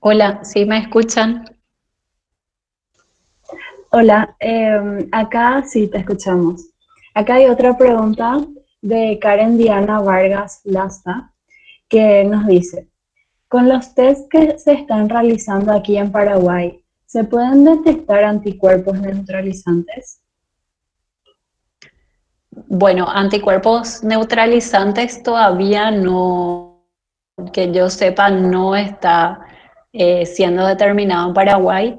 Hola, ¿sí me escuchan? Hola, acá sí te escuchamos. Acá hay otra pregunta de Karen Diana Vargas Lasta que nos dice, con los test que se están realizando aquí en Paraguay, ¿se pueden detectar anticuerpos neutralizantes? Bueno, anticuerpos neutralizantes todavía no que yo sepa no está siendo determinado en Paraguay.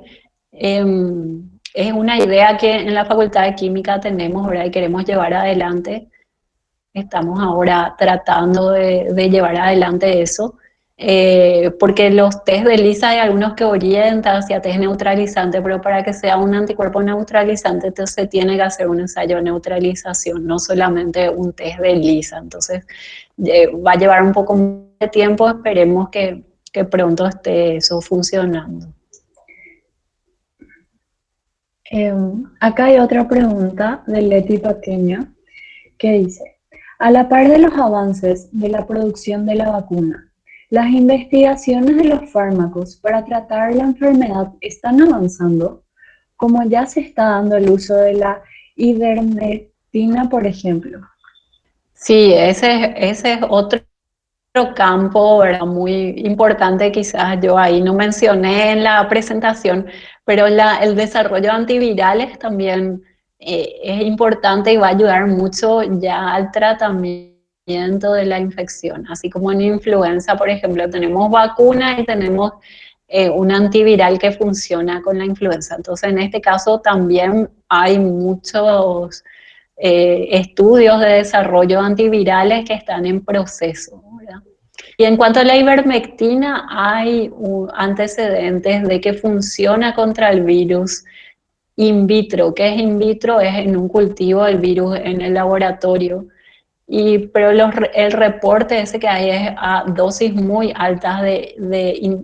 Es una idea que en la Facultad de Química tenemos, ¿verdad? Y queremos llevar adelante. Estamos ahora tratando de llevar adelante eso, porque los test de ELISA hay algunos que orientan hacia test neutralizante, pero para que sea un anticuerpo neutralizante, entonces se tiene que hacer un ensayo de neutralización, no solamente un test de ELISA. Entonces va a llevar un poco de tiempo, esperemos que pronto esté eso funcionando. Acá hay otra pregunta de Leti Paqueña que dice, a la par de los avances de la producción de la vacuna, ¿las investigaciones de los fármacos para tratar la enfermedad están avanzando? Como ya se está dando el uso de la ivermectina, por ejemplo. Sí, ese es otro campo, ¿verdad? Muy importante, quizás yo ahí no mencioné en la presentación, pero el desarrollo de antivirales también es importante y va a ayudar mucho ya al tratamiento de la infección. Así como en influenza, por ejemplo, tenemos vacuna y tenemos un antiviral que funciona con la influenza. Entonces, en este caso también hay muchos estudios de desarrollo de antivirales que están en proceso, ¿verdad? Y en cuanto a la ivermectina, hay antecedentes de que funciona contra el virus in vitro. ¿Qué es in vitro? Es en un cultivo del virus en el laboratorio. Pero el reporte ese que hay es a dosis muy altas de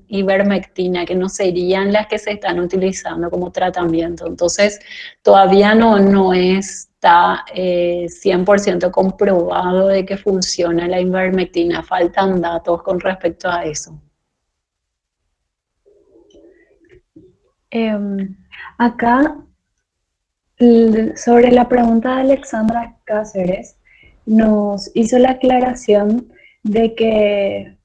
ivermectina, que no serían las que se están utilizando como tratamiento. Entonces, todavía no está 100% comprobado de que funciona la ivermectina. Faltan datos con respecto a eso. Acá, sobre la pregunta de Alexandra Cáceres, nos hizo la aclaración de que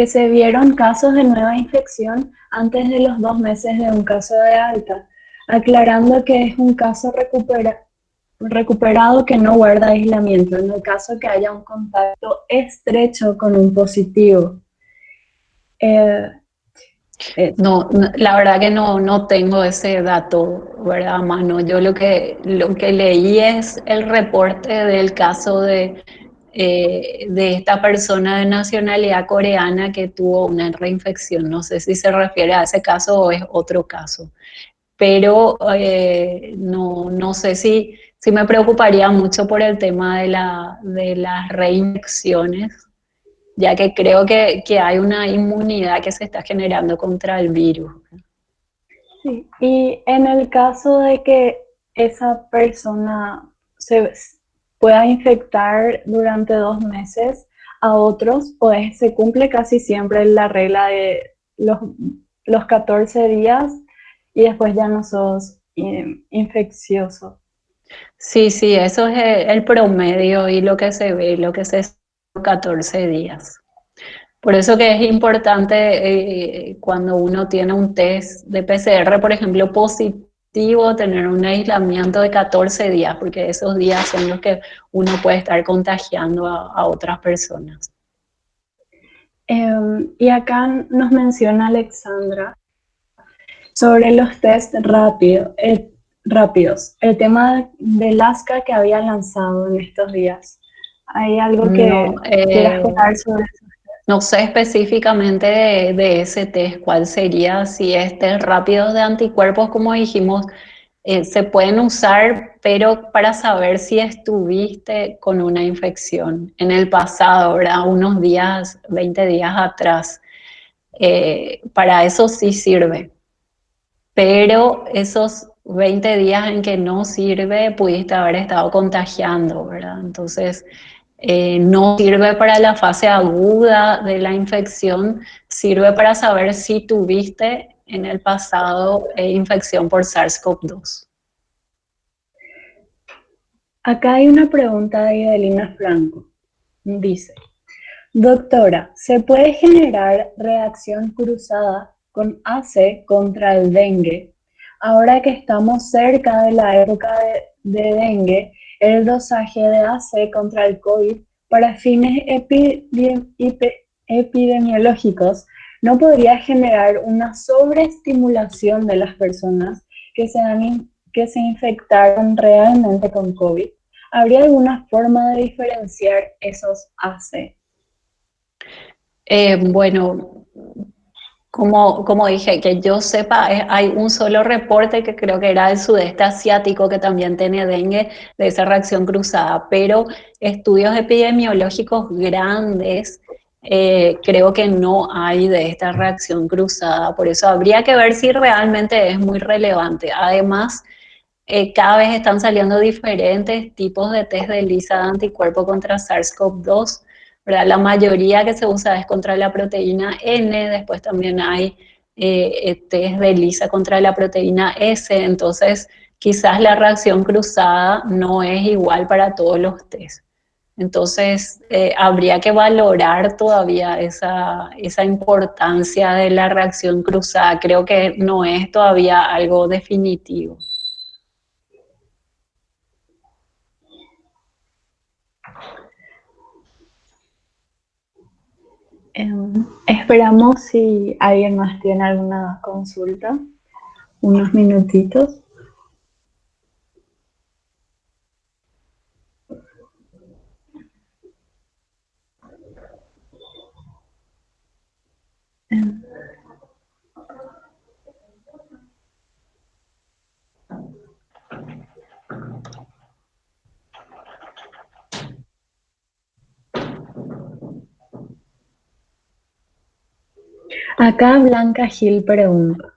se vieron casos de nueva infección antes de los 2 meses de un caso de alta, aclarando que es un caso recuperado que no guarda aislamiento en el caso que haya un contacto estrecho con un positivo. No, la verdad que no tengo ese dato, ¿verdad, a mano? Yo lo que leí es el reporte del caso de esta persona de nacionalidad coreana que tuvo una reinfección. No sé si se refiere a ese caso o es otro caso, pero no sé si me preocuparía mucho por el tema de las reinfecciones, ya que creo que hay una inmunidad que se está generando contra el virus. Sí. Y en el caso de que esa persona se pueda infectar durante 2 meses a otros, pues se cumple casi siempre la regla de los 14 días y después ya no sos infeccioso. Sí, eso es el promedio y lo que se ve, lo que se hace por 14 días. Por eso que es importante cuando uno tiene un test de PCR, por ejemplo, positivo, tener un aislamiento de 14 días, porque esos días son los que uno puede estar contagiando a otras personas. Y acá nos menciona Alexandra sobre los test rápidos, el tema del ASCA que había lanzado en estos días. ¿Hay algo que No, quieras contar sobre eso? no sé específicamente de ese test, cuál sería, si es test rápido de anticuerpos, como dijimos, se pueden usar, pero para saber si estuviste con una infección en el pasado, ¿verdad? Unos días, 20 días atrás. Para eso sí sirve. Pero esos 20 días en que no sirve, pudiste haber estado contagiando, ¿verdad? Entonces, no sirve para la fase aguda de la infección, sirve para saber si tuviste en el pasado infección por SARS-CoV-2. Acá hay una pregunta de Adelina Franco. Dice, doctora, ¿se puede generar reacción cruzada con AC contra el dengue? Ahora que estamos cerca de la época de dengue, el dosaje de AC contra el COVID para fines epidemiológicos, ¿no podría generar una sobreestimulación de las personas que se infectaron realmente con COVID? ¿Habría alguna forma de diferenciar esos AC? Bueno, como dije, que yo sepa, hay un solo reporte que creo que era del sudeste asiático que también tiene dengue de esa reacción cruzada, pero estudios epidemiológicos grandes creo que no hay de esta reacción cruzada, por eso habría que ver si realmente es muy relevante. Además, cada vez están saliendo diferentes tipos de test de ELISA de anticuerpo contra SARS-CoV-2, ¿verdad? La mayoría que se usa es contra la proteína N, después también hay test de ELISA contra la proteína S, entonces quizás la reacción cruzada no es igual para todos los test. Entonces, habría que valorar todavía esa importancia de la reacción cruzada. Creo que no es todavía algo definitivo. Esperamos si alguien más tiene alguna consulta, unos minutitos. Acá Blanca Gil pregunta,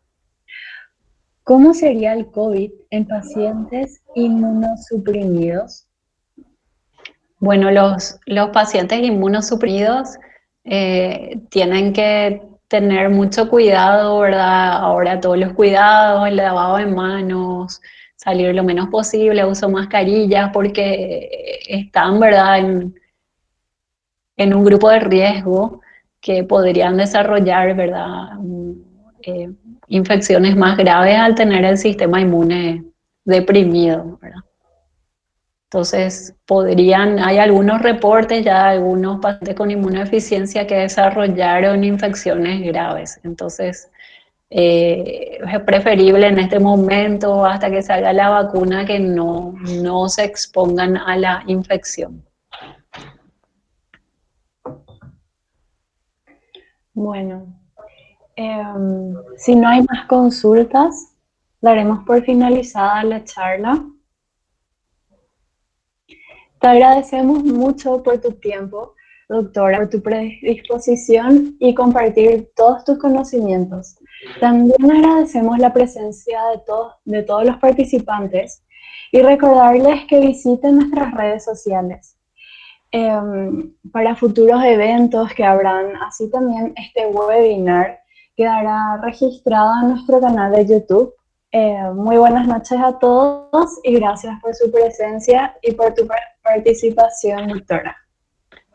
¿cómo sería el COVID en pacientes inmunosuprimidos? Bueno, los pacientes inmunosuprimidos tienen que tener mucho cuidado, ¿verdad? Ahora todos los cuidados, el lavado de manos, salir lo menos posible, uso mascarillas, porque están, ¿verdad? En un grupo de riesgo que podrían desarrollar, ¿verdad? Eh, Infecciones más graves al tener el sistema inmune deprimido, ¿verdad? Entonces, hay algunos reportes ya de algunos pacientes con inmunodeficiencia que desarrollaron infecciones graves. Entonces, es preferible en este momento, hasta que salga la vacuna, que no se expongan a la infección. Bueno, si no hay más consultas, daremos por finalizada la charla. Te agradecemos mucho por tu tiempo, doctora, por tu predisposición y compartir todos tus conocimientos. También agradecemos la presencia de todos los participantes y recordarles que visiten nuestras redes sociales para futuros eventos que habrán. Así también este webinar quedará registrado en nuestro canal de YouTube. Muy buenas noches a todos y gracias por su presencia y por tu participación, doctora.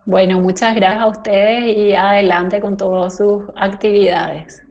Bueno, muchas gracias a ustedes y adelante con todas sus actividades.